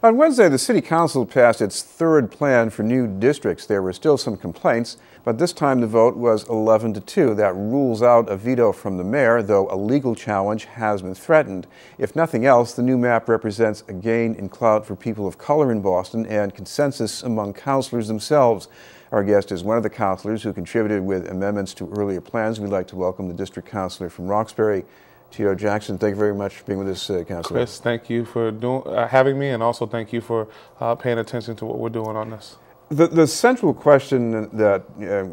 On Wednesday, the City Council passed its third plan for new districts. There were still some complaints, but this time the vote was 11-2. That rules out a veto from the mayor, though a legal challenge has been threatened. If nothing else, the new map represents a gain in clout for people of color in Boston and consensus among councilors themselves. Our guest is one of the councilors who contributed with amendments to earlier plans. We'd like to welcome the district councilor from Roxbury, Tito Jackson. Thank you very much for being with us, Councilor. Chris, thank you for having me, and also thank you for paying attention to what we're doing on this. The central question that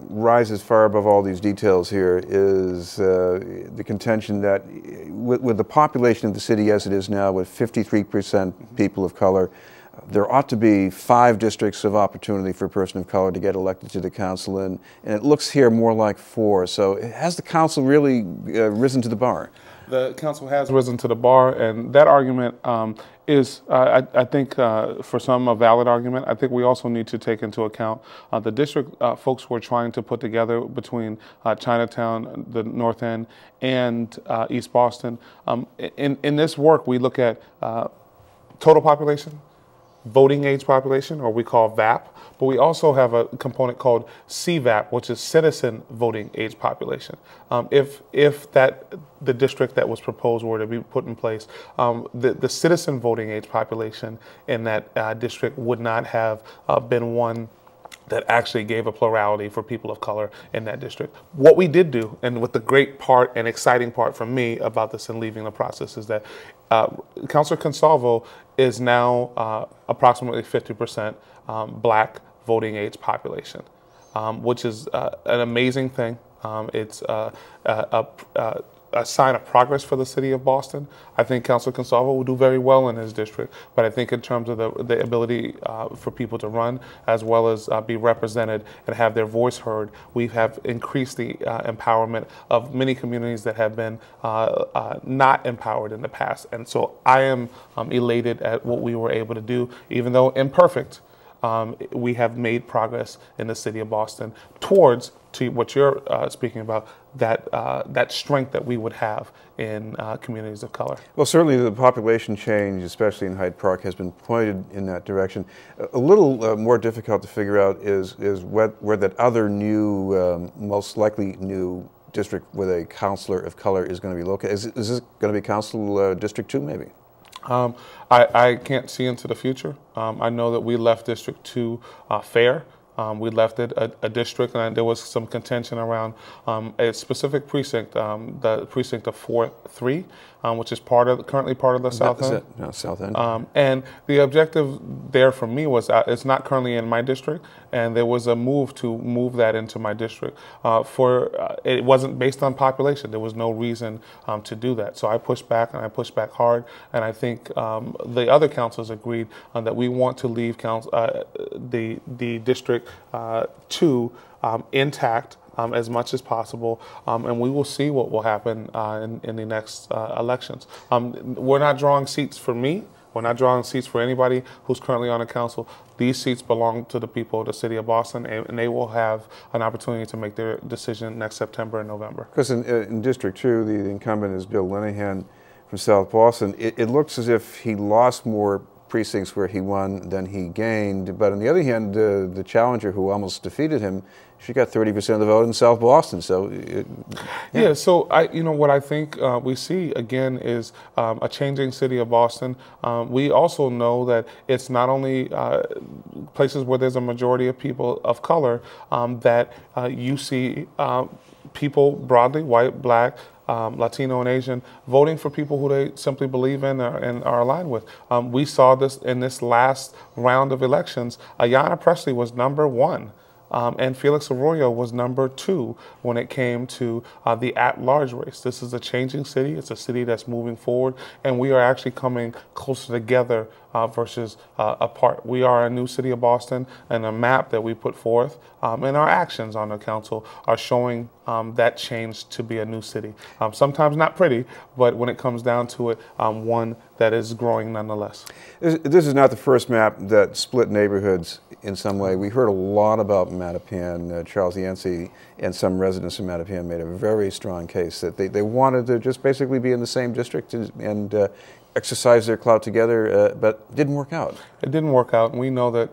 rises far above all these details here is the contention that with the population of the city as it is now, with 53% people of color, there ought to be 5 districts of opportunity for a person of color to get elected to the council, and it looks here more like 4. So has the council really risen to the bar? The council has risen to the bar, and that argument is, I think, for some a valid argument. I think we also need to take into account the district folks who are trying to put together between Chinatown, the North End, and East Boston. In this work, we look at total population, voting age population, or we call VAP, but we also have a component called CVAP, which is citizen voting age population. If the district that was proposed were to be put in place, the citizen voting age population in that district would not have been one that actually gave a plurality for people of color in that district. What we did do, and what the great part and exciting part for me about this and leaving the process, is that Councilor Consalvo is now approximately 50% black voting age population, which is an amazing thing. It's a sign of progress for the city of Boston. I think Councilor Consalvo will do very well in his district, but I think in terms of the ability for people to run, as well as be represented and have their voice heard, we have increased the empowerment of many communities that have been not empowered in the past. And so I am elated at what we were able to do, even though imperfect. We have made progress in the city of Boston towards, to what you're speaking about, that strength that we would have in communities of color. Well, certainly the population change, especially in Hyde Park, has been pointed in that direction. A little more difficult to figure out is where that other new, most likely new district with a councilor of color is going to be located. Is this going to be Council District 2, maybe? I can't see into the future. I know that we left District 2 fair. We left it a district, and there was some contention around a specific precinct, the precinct of 4-3, which is currently part of the South End. No, South End. And the objective there for me was it's not currently in my district, and there was a move to move that into my district. It wasn't based on population. There was no reason to do that. So I pushed back, and I pushed back hard, and I think the other councils agreed that we want to leave the district 2 intact as much as possible, and we will see what will happen in the next elections. We're not drawing seats for me. We're not drawing seats for anybody who's currently on the council. These seats belong to the people of the city of Boston, and they will have an opportunity to make their decision next September and November. Because in District 2, the incumbent is Bill Linehan from South Boston. It looks as if he lost more precincts where he won than he gained, but on the other hand, the challenger who almost defeated him, she got 30% of the vote in South Boston. So, yeah. So what I think we see again is a changing city of Boston. We also know that it's not only places where there's a majority of people of color that you see people broadly, white, black, Latino and Asian, voting for people who they simply believe in and are aligned with. We saw this in this last round of elections. Ayanna Pressley was #1. And Felix Arroyo was #2 when it came to the at-large race. This is a changing city. It's a city that's moving forward, and we are actually coming closer together versus apart. We are a new city of Boston, and a map that we put forth and our actions on the council are showing that change to be a new city. Sometimes not pretty, but when it comes down to it, one that is growing nonetheless. This is not the first map that split neighborhoods in some way. We heard a lot about Mattapan. Charles Yancey and some residents of Mattapan made a very strong case that they wanted to just basically be in the same district and exercise their clout together, but it didn't work out. It didn't work out, and we know that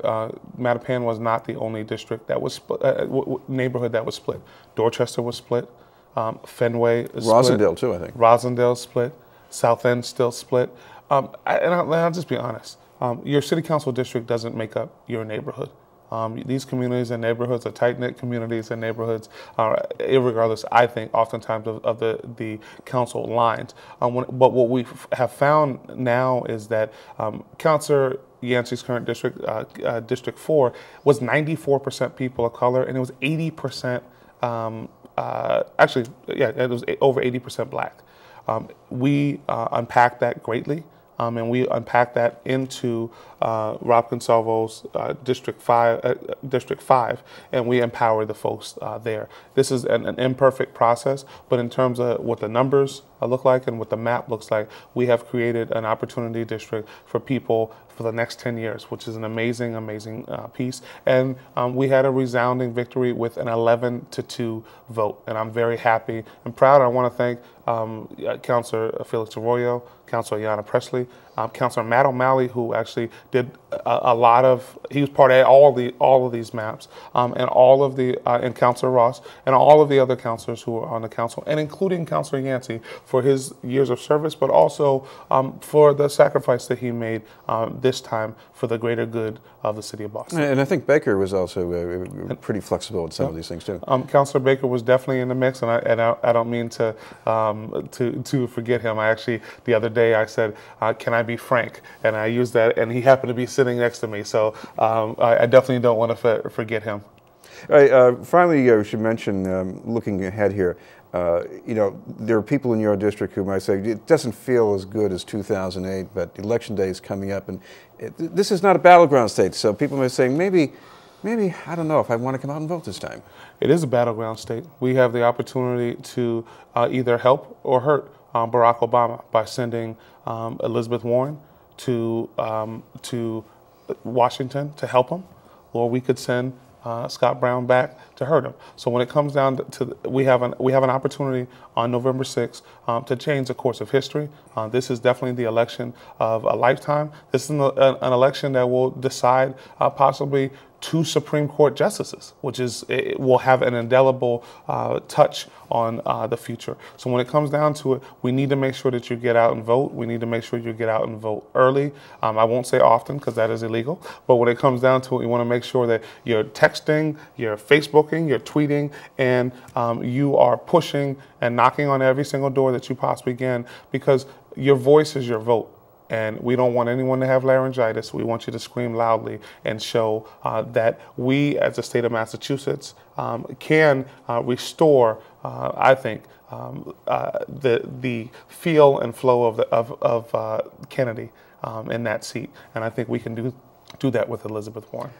Mattapan was not the only district that was neighborhood that was split. Dorchester was split. Fenway is Rosendale split. too, I think. Rosendale split. South End still split. And I'll just be honest. Your city council district doesn't make up your neighborhood. These communities and neighborhoods are tight-knit communities and neighborhoods, irregardless, I think, oftentimes of the council lines. But what we have found now is that Councilor Yancey's current district, District 4, was 94% people of color, and it was 80%, it was over 80% black. We unpacked that greatly. And we unpack that into Rob Consalvo's District 5, and we empower the folks there. This is an imperfect process, but in terms of what the numbers look like and what the map looks like, we have created an opportunity district for people for the next 10 years, which is an amazing, amazing piece. And we had a resounding victory with an 11-2 vote, and I'm very happy and proud. I want to thank Councilor Felix Arroyo, Councilor Ayanna Presley, Councilor Matt O'Malley, who actually did a lot of, he was part of all of these maps, and Councilor Ross, and all of the other councilors who are on the council, and including Councilor Yancey for his years of service, but also for the sacrifice that he made this time for the greater good of the city of Boston. And I think Baker was also pretty flexible with some of these things too. Councilor Baker was definitely in the mix, and I don't mean to forget him. I actually, the other day I said, can I be frank? And I used that, and he happened to be sitting next to me, so I definitely don't want to forget him. All right, finally, we should mention, looking ahead here, you know, there are people in your district who might say it doesn't feel as good as 2008, but election day is coming up, and this is not a battleground state, so people may say, maybe, I don't know if I want to come out and vote this time. It is a battleground state. We have the opportunity to either help or hurt Barack Obama by sending Elizabeth Warren to Washington to help him, or we could send Scott Brown back to hurt him. So when it comes down to we have an opportunity on November 6th to change the course of history. This is definitely the election of a lifetime. This is an election that will decide possibly 2 Supreme Court justices, which is, it will have an indelible touch on the future. So when it comes down to it, we need to make sure that you get out and vote. We need to make sure you get out and vote early. I won't say often because that is illegal, but when it comes down to it, you want to make sure that you're texting, you're Facebooking, you're tweeting, and you are pushing and knocking on every single door that you possibly can, because your voice is your vote. And we don't want anyone to have laryngitis. We want you to scream loudly and show that we, as the state of Massachusetts, can restore, I think, the feel and flow of Kennedy in that seat. And I think we can do that with Elizabeth Warren.